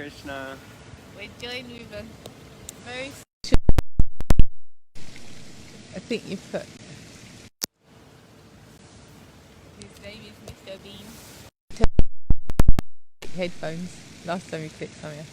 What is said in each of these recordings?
Krishna. We're joined with a very I think you put his name is Mr. Bean. Headphones. Last time we clicked something. I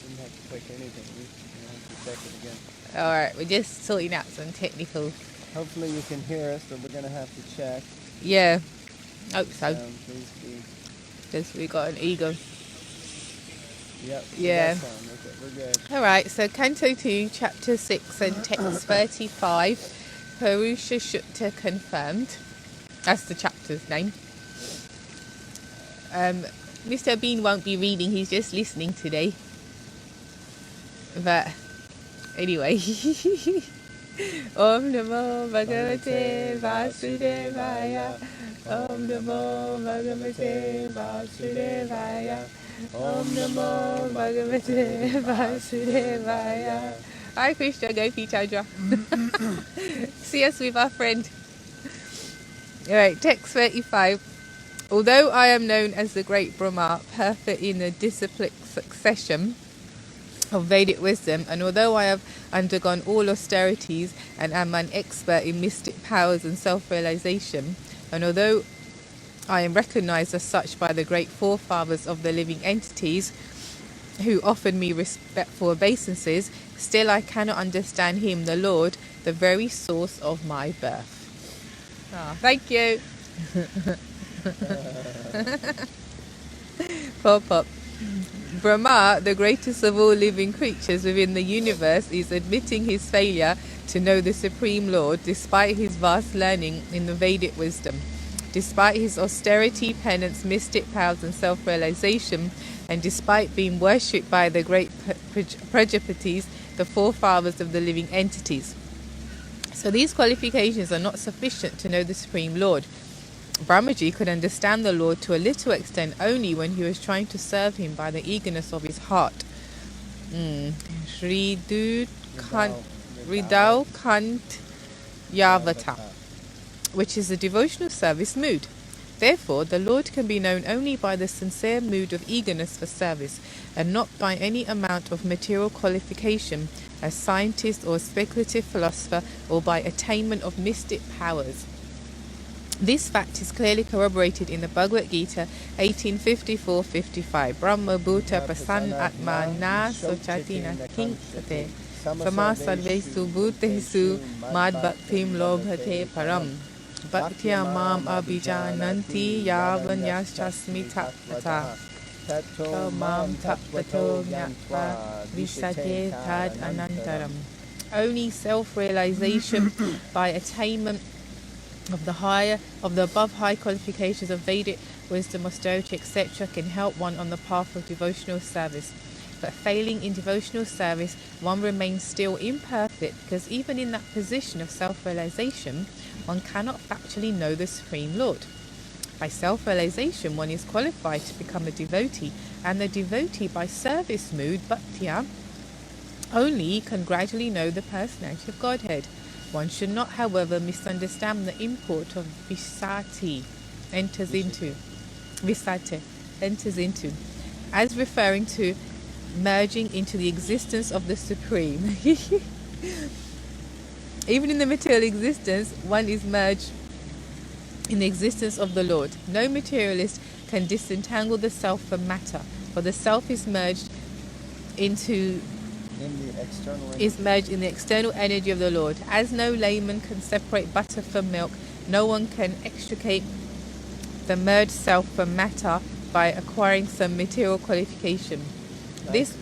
didn't have to click anything. We have to check it again. Alright, we're just sorting out some technical. Hopefully you can hear us, but we're going to have to check. Yeah. Hope so. Please be. Because we got an ego. Yep. Yeah. Okay, we're good. Alright, so Canto 2, Chapter 6 and Text 35, Purusha Shukta confirmed. That's the chapter's name. Mr. Bean won't be reading, he's just listening today. But anyway. Om Namo Bhagavate Vasudevaya. Om Namo Bhagavate Vasudevaya. Om Namo Bhagavate Vasudevaya. Hi Krishna, Gopi Chandra. See us with our friend. Alright, text 35. Although I am known as the great Brahma, perfect in the disciplic succession of Vedic wisdom, and although I have undergone all austerities and am an expert in mystic powers and self-realization, and although I am recognized as such by the great forefathers of the living entities who offered me respectful obeisances, still I cannot understand him, the Lord, the very source of my birth. Thank you. Pop. Brahma, the greatest of all living creatures within the universe, is admitting his failure to know the Supreme Lord despite his vast learning in the Vedic wisdom, despite his austerity, penance, mystic powers and self-realization, and despite being worshipped by the great Prajapatis, the forefathers of the living entities. So these qualifications are not sufficient to know the Supreme Lord. Brahmaji could understand the Lord to a little extent only when he was trying to serve him by the eagerness of his heart. Ridau Kant Yavata, which is a devotional service mood. Therefore, the Lord can be known only by the sincere mood of eagerness for service, and not by any amount of material qualification as scientist or speculative philosopher, or by attainment of mystic powers. This fact is clearly corroborated in the Bhagavad Gita 18:54-55. Brahma bhuta prasanna atma na sochati na kinkate sama sarvesu bhutesu mad bhaktim lobhate param bhaktya mam abhijananti yavanyaschasmi tapata tato mam tapato jnatva visate tad anantaram. Only self-realization by attainment of the above high qualifications of Vedic wisdom, austerity, etc. can help one on the path of devotional service. But failing in devotional service, one remains still imperfect, because even in that position of self-realization, one cannot factually know the Supreme Lord. By self-realization, one is qualified to become a devotee, and the devotee by service mood, bhaktiya, only can gradually know the personality of Godhead. One should not, however, misunderstand the import of visate, enters into, as referring to merging into the existence of the Supreme. Even in the material existence, one is merged in the existence of the Lord. No materialist can disentangle the self from matter, for the self is merged in the external energy of the Lord. As no layman can separate butter from milk, no one can extricate the merged self from matter by acquiring some material qualification. This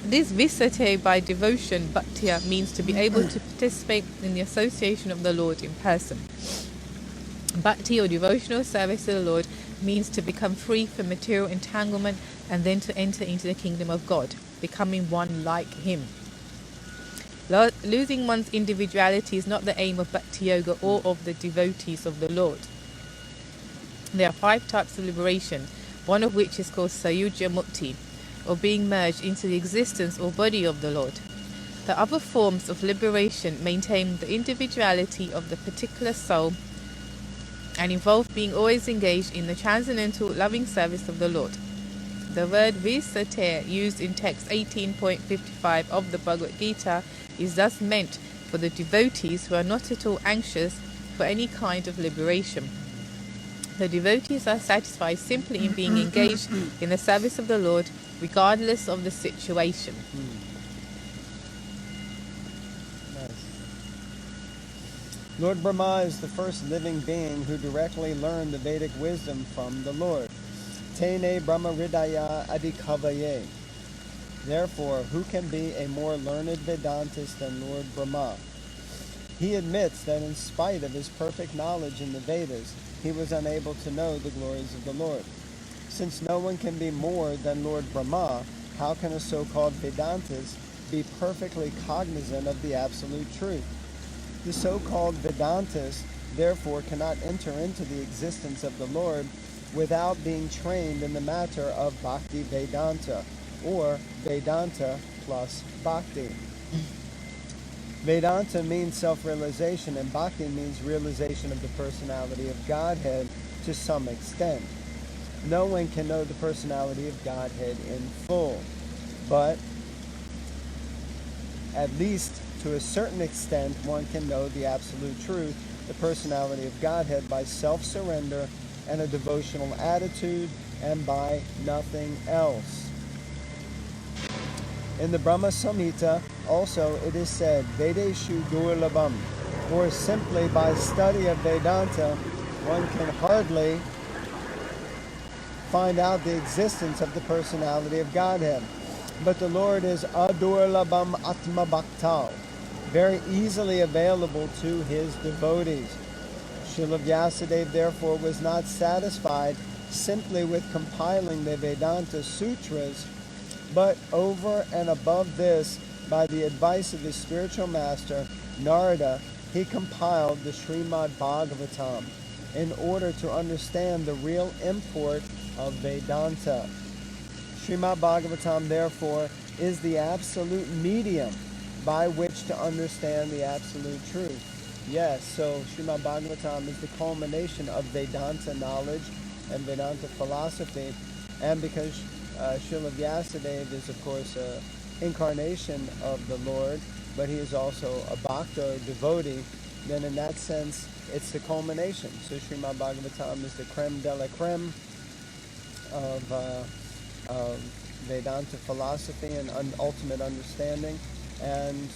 visate by devotion, bhaktiya, means to be able to participate in the association of the Lord in person. Bhakti, or devotional service to the Lord, means to become free from material entanglement and then to enter into the kingdom of God, becoming one like him. Losing one's individuality is not the aim of Bhakti Yoga or of the devotees of the Lord. There are 5 types of liberation, one of which is called Sayuja Mukti, or being merged into the existence or body of the Lord. The other forms of liberation maintain the individuality of the particular soul and involve being always engaged in the transcendental loving service of the Lord. The word visate, used in text 18.55 of the Bhagavad Gita, is thus meant for the devotees who are not at all anxious for any kind of liberation. The devotees are satisfied simply in being engaged in the service of the Lord, regardless of the situation. Nice. Lord Brahma is the first living being who directly learned the Vedic wisdom from the Lord. Tene Brahma Hridaya Adhikavaye. Therefore, who can be a more learned Vedantist than Lord Brahma? He admits that in spite of his perfect knowledge in the Vedas, he was unable to know the glories of the Lord. Since no one can be more than Lord Brahma, how can a so-called Vedantist be perfectly cognizant of the absolute truth? The so-called Vedantist, therefore, cannot enter into the existence of the Lord without being trained in the matter of Bhaktivedanta, or Vedanta plus Bhakti. Vedanta means self-realization, and Bhakti means realization of the personality of Godhead to some extent. No one can know the personality of Godhead in full, but at least to a certain extent one can know the absolute truth, the personality of Godhead, by self-surrender and a devotional attitude, and by nothing else. In the Brahma Samhita, also it is said, Vedeshu Durlabham, or simply by study of Vedanta, one can hardly find out the existence of the personality of Godhead. But the Lord is Adurlabham Atma Bhaktal, very easily available to his devotees. Srila Vyasadeva therefore was not satisfied simply with compiling the Vedanta Sutras, but over and above this, by the advice of his spiritual master, Narada, he compiled the Srimad Bhagavatam in order to understand the real import of Vedanta. Srimad Bhagavatam, therefore, is the absolute medium by which to understand the absolute truth. Yes, so Srimad Bhagavatam is the culmination of Vedanta knowledge and Vedanta philosophy, and because Srila Vyasadeva is, of course, an incarnation of the Lord, but he is also a bhakta, or devotee, then in that sense, it's the culmination. So Srimad Bhagavatam is the creme de la creme of Vedanta philosophy and ultimate understanding, and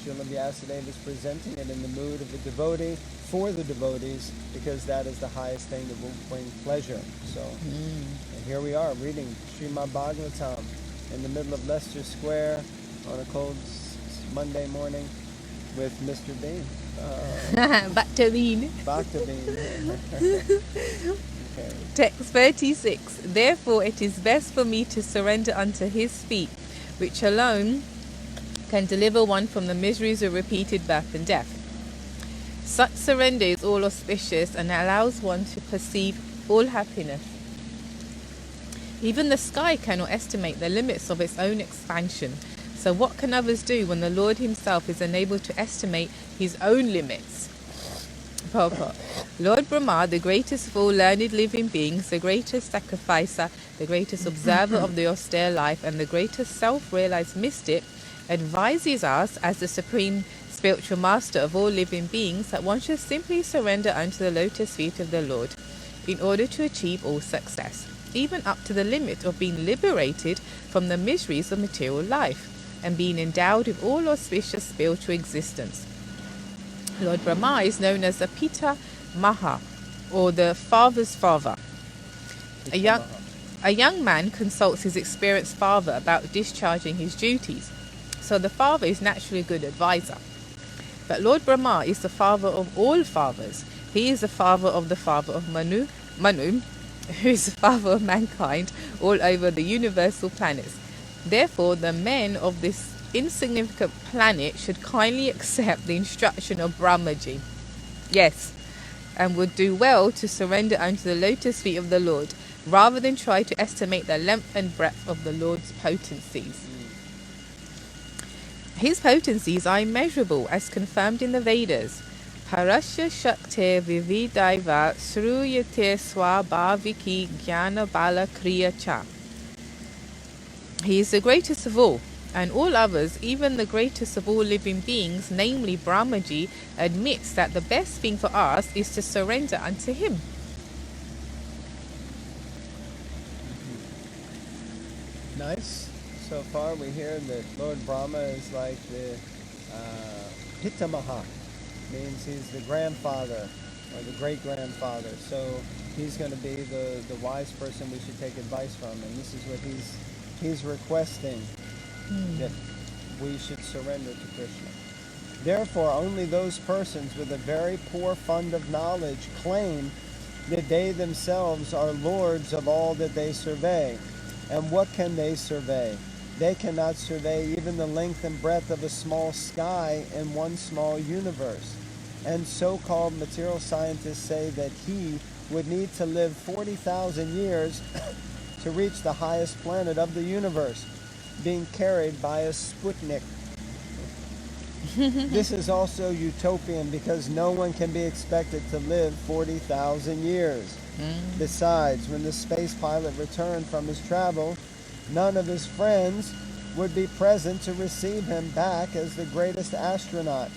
Srila Vyasadeva is presenting it in the mood of the devotee, for the devotees, because that is the highest thing that will bring pleasure. So, and here we are reading Srimad Bhagavatam in the middle of Leicester Square on a cold Monday morning with Mr. Bean. Bhakta Bean. Bhakta Bean. Okay. Text 36. Therefore it is best for me to surrender unto his feet, which alone can deliver one from the miseries of repeated birth and death. Such surrender is all auspicious and allows one to perceive all happiness. Even the sky cannot estimate the limits of its own expansion. So what can others do when the Lord himself is unable to estimate his own limits? Purport. Lord Brahma, the greatest of all learned living beings, the greatest sacrificer, the greatest observer of the austere life, and the greatest self-realized mystic, advises us as the supreme spiritual master of all living beings that one should simply surrender unto the lotus feet of the Lord in order to achieve all success, even up to the limit of being liberated from the miseries of material life and being endowed with all auspicious spiritual existence. Lord Brahma is known as the Pita Maha, or the father's father. A young man consults his experienced father about discharging his duties, so the father is naturally a good advisor. But Lord Brahma is the father of all fathers. He is the father of Manu, who is the father of mankind all over the universal planets. Therefore, the men of this insignificant planet should kindly accept the instruction of Brahmaji. Yes, and would do well to surrender unto the lotus feet of the Lord, rather than try to estimate the length and breadth of the Lord's potencies. His potencies are immeasurable, as confirmed in the Vedas. Parasya Shakti Vividaiva Sruyate Swabhaviki Jnana Bala Kriya Cha. He is the greatest of all, and all others, even the greatest of all living beings, namely Brahmaji, admits that the best thing for us is to surrender unto him. Nice. So far we hear that Lord Brahma is like the Pitamaha, means he's the grandfather or the great-grandfather. So he's going to be the wise person we should take advice from, and this is what he's requesting, that we should surrender to Krishna. Therefore, only those persons with a very poor fund of knowledge claim that they themselves are lords of all that they survey. And what can they survey? They cannot survey even the length and breadth of a small sky in one small universe. And so-called material scientists say that he would need to live 40,000 years to reach the highest planet of the universe, being carried by a Sputnik. This is also utopian because no one can be expected to live 40,000 years. Besides, when the space pilot returned from his travel, none of his friends would be present to receive him back as the greatest astronaut,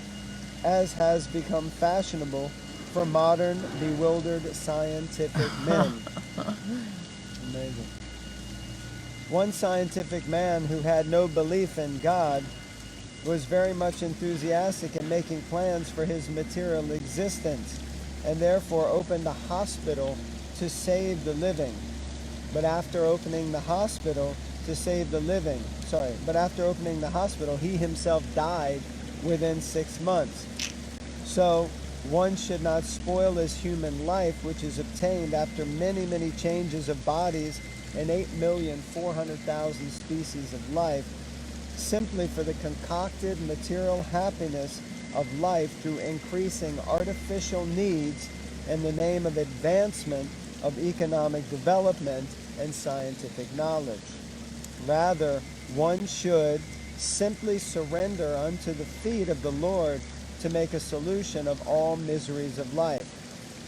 as has become fashionable for modern, bewildered scientific men. Amazing. One scientific man who had no belief in God was very much enthusiastic in making plans for his material existence, and therefore opened a hospital to save the living. But after opening the hospital, he himself died within 6 months. So one should not spoil his human life, which is obtained after many, many changes of bodies and 8,400,000 species of life, simply for the concocted material happiness of life through increasing artificial needs in the name of advancement of economic development and scientific knowledge. Rather, one should simply surrender unto the feet of the Lord to make a solution of all miseries of life.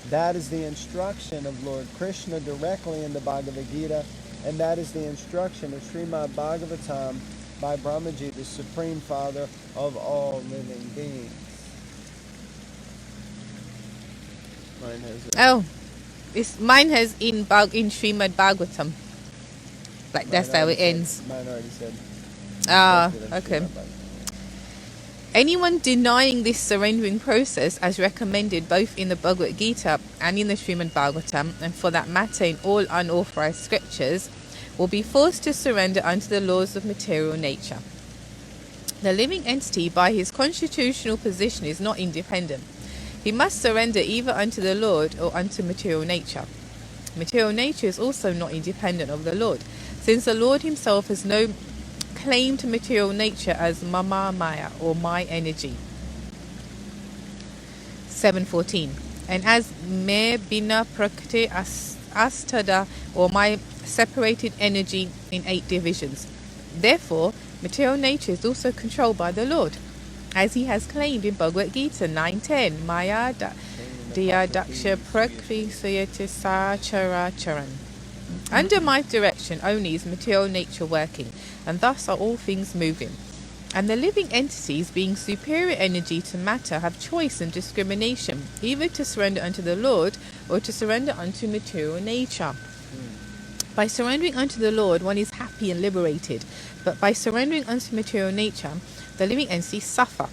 That is the instruction of Lord Krishna directly in the Bhagavad Gita, and that is the instruction of Srimad Bhagavatam by Brahmaji, the Supreme Father of all living beings. Mine has Mine has in Srimad Bhagavatam. Like that's how it ends. Mine already said. Okay. Anyone denying this surrendering process as recommended both in the Bhagavad Gita and in the Srimad Bhagavatam, and for that matter in all unauthorized scriptures, will be forced to surrender unto the laws of material nature. The living entity by his constitutional position is not independent. He must surrender either unto the Lord or unto material nature. Material nature is also not independent of the Lord, since the Lord himself has no claim to material nature as Mama Maya, or my energy. 7.14. And as Me Bina Prakriti Astada, or my separated energy in 8 divisions. Therefore, material nature is also controlled by the Lord, as he has claimed in Bhagavad Gita 9.10, Maya Diya Daksha Prakriti Sayati Sachara Charan. Under my direction only is material nature working, and thus are all things moving. And the living entities, being superior energy to matter, have choice and discrimination, either to surrender unto the Lord or to surrender unto material nature. By surrendering unto the Lord, one is happy and liberated, but by surrendering unto material nature, the living entities suffer.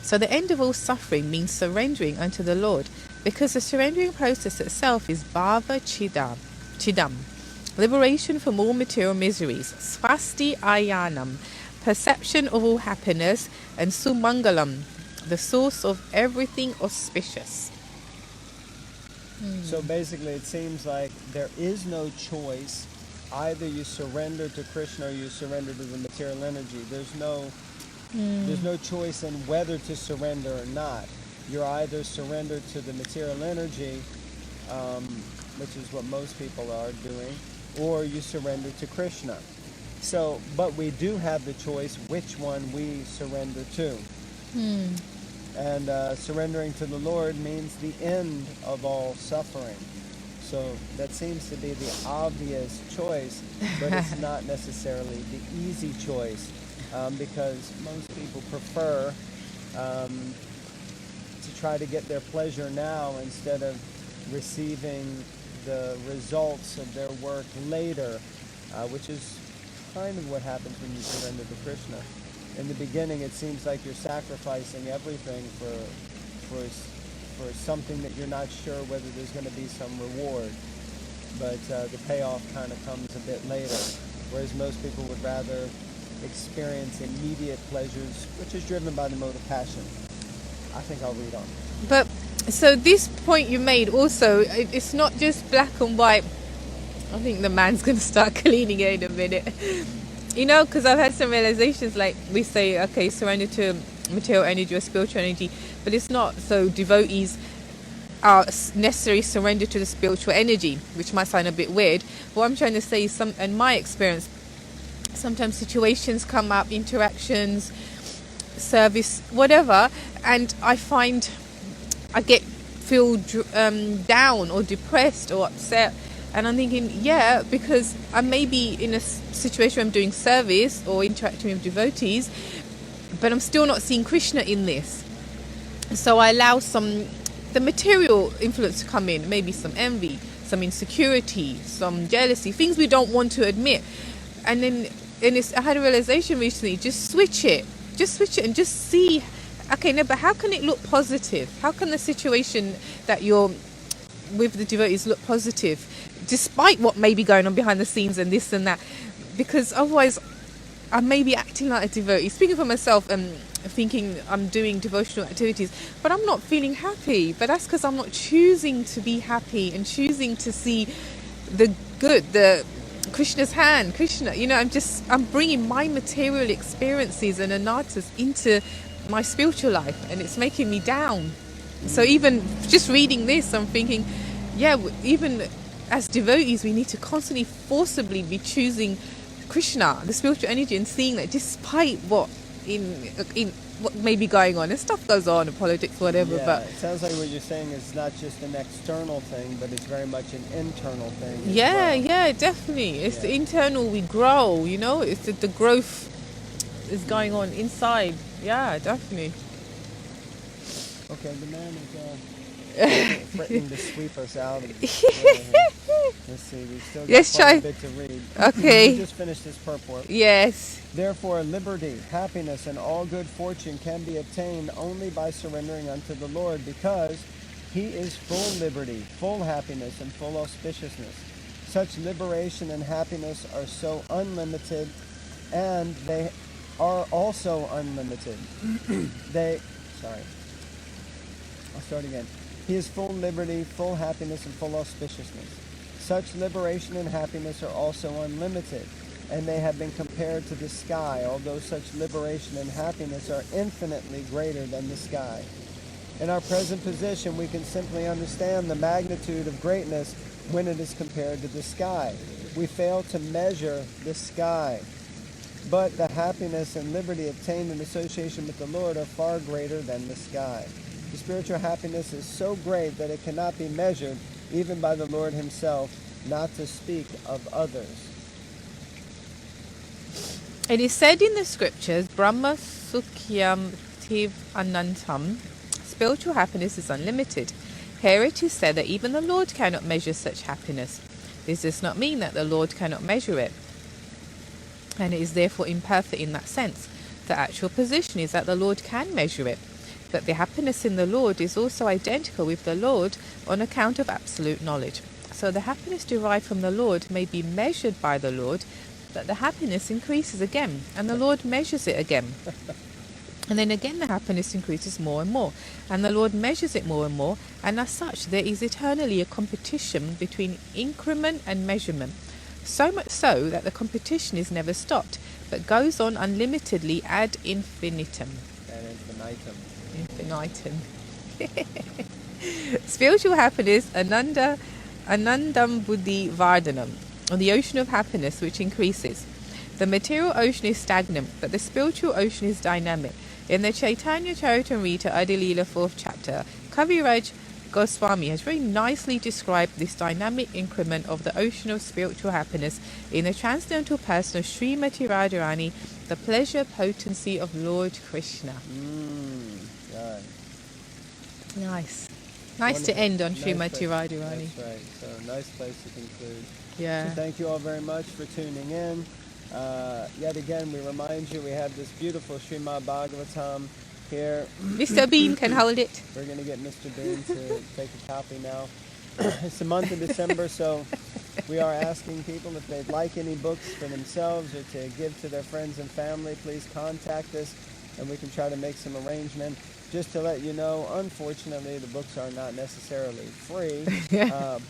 So the end of all suffering means surrendering unto the Lord, because the surrendering process itself is Bhava Chidam, liberation from all material miseries, Swasti Ayanam, perception of all happiness, and Sumangalam, the source of everything auspicious. So basically it seems like there is no choice. Either you surrender to Krishna or you surrender to the material energy. There's no choice in whether to surrender or not. You're either surrendered to the material energy, which is what most people are doing, or you surrender to Krishna. So, but we do have the choice which one we surrender to. And surrendering to the Lord means the end of all suffering. So that seems to be the obvious choice, but it's not necessarily the easy choice, because most people prefer to try to get their pleasure now instead of receiving the results of their work later, which is kind of what happens when you surrender to Krishna. In the beginning, it seems like you're sacrificing everything for something that you're not sure whether there's going to be some reward, but the payoff kind of comes a bit later, whereas most people would rather experience immediate pleasures, which is driven by the mode of passion. I think I'll read on. But so this point you made also, it's not just black and white. I think the man's going to start cleaning it in a minute. You know, because I've had some realizations, like we say, okay, surrender to material energy or spiritual energy, but it's not. So devotees are necessarily surrender to the spiritual energy, which might sound a bit weird. What I'm trying to say is, in my experience, sometimes situations come up, interactions, service, whatever, and I find I feel down or depressed or upset, and I'm thinking, yeah, because I may be in a situation where I'm doing service or interacting with devotees, but I'm still not seeing Krishna in this. So I allow the material influence to come in, maybe some envy, some insecurity, some jealousy, things we don't want to admit. And then I had a realization recently, just switch it and just see, okay, no, but how can it look positive? How can the situation that you're with the devotees look positive, despite what may be going on behind the scenes and this and that? Because otherwise I may be acting like a devotee, speaking for myself and thinking I'm doing devotional activities, but I'm not feeling happy. But that's because I'm not choosing to be happy and choosing to see the good, the Krishna's hand, Krishna. You know, I'm bringing my material experiences and anarthas into my spiritual life, and it's making me down. So even just reading this, I'm thinking, yeah, even as devotees, we need to constantly, forcibly be choosing Krishna, the spiritual energy, and seeing that despite what what may be going on, and stuff goes on in politics, whatever. Yeah, but it sounds like what you're saying is not just an external thing, but it's very much an internal thing. Yeah, definitely. It's the internal, we grow, you know, it's the growth is going on inside. Yeah, definitely. Okay, the man is threatening to sweep us out. Let's see, we've still got quite a bit to read. Okay. We just finished this purport. Yes. Therefore, liberty, happiness, and all good fortune can be obtained only by surrendering unto the Lord, because He is full liberty, full happiness, and full auspiciousness. Such liberation and happiness are so unlimited, and they are also unlimited. I'll start again. He is full liberty, full happiness, and full auspiciousness. Such liberation and happiness are also unlimited, and they have been compared to the sky, although such liberation and happiness are infinitely greater than the sky. In our present position, we can simply understand the magnitude of greatness when it is compared to the sky. We fail to measure the sky, but the happiness and liberty obtained in association with the Lord are far greater than the sky. The spiritual happiness is so great that it cannot be measured even by the Lord Himself, not to speak of others. It is said in the scriptures, Brahma Sukhyam Tiv Anantam, spiritual happiness is unlimited. Here it is said that even the Lord cannot measure such happiness. This does not mean that the Lord cannot measure it, and it is therefore imperfect in that sense. The actual position is that the Lord can measure it, but the happiness in the Lord is also identical with the Lord on account of absolute knowledge. So the happiness derived from the Lord may be measured by the Lord, but the happiness increases again, and the Lord measures it again. And then again the happiness increases more and more, and the Lord measures it more and more, and as such there is eternally a competition between increment and measurement. So much so that the competition is never stopped, but goes on unlimitedly ad infinitum. Infinitum. Spiritual happiness, Anandam Buddhi Vardhanam, or the ocean of happiness which increases. The material ocean is stagnant, but the spiritual ocean is dynamic. In the Chaitanya Charitamrita Adi Leela 4th chapter, Kaviraj Goswami has very nicely described this dynamic increment of the ocean of spiritual happiness in the transcendental person of Srimati Radharani, the pleasure potency of Lord Krishna. Right. Nice to Wonderful. end on Nice Srimati place. Radharani. That's right. So nice place to conclude. Yeah. So thank you all very much for tuning in. Yet again, we remind you we have this beautiful Srimad Bhagavatam here. Mr. Bean can hold it. We're going to get Mr. Bean to take a copy now. It's the month of December, so we are asking people if they'd like any books for themselves or to give to their friends and family, please contact us and we can try to make some arrangement. Just to let you know, unfortunately, the books are not necessarily free,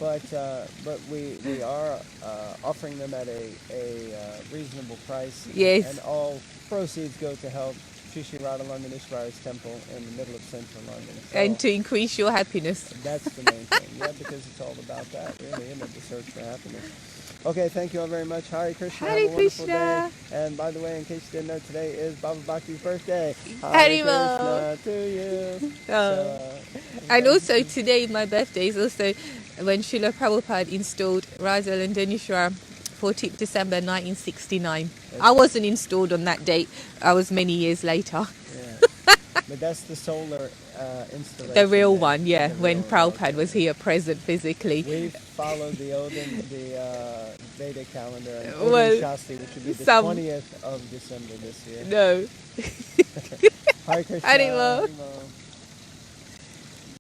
but we are offering them at a reasonable price. Yes. And all proceeds go to help Sri Sri Radha London Ishwar's temple in the middle of central London. So And to increase your happiness. that's the main thing. Yeah, because it's all about that, really, isn't it? The search for happiness. Okay, thank you all very much. Hare Krishna. Hare Have a wonderful Krishna. day. And by the way, in case you didn't know, today is Bhava Bhakti's birthday. Hare Krishna to you. And also today, my birthday is also when Srila Prabhupada installed Radha Landanishwar, 14th December 1969. I wasn't installed on that date. I was many years later. Yeah. But that's the solar installation. The real day. one, yeah, The when real Prabhupada one. was here present physically. We followed the Vedic calendar and Well, Shasti, which would be the some- 20th of December this year. No. Hare Krishna. Harimo. Harimo.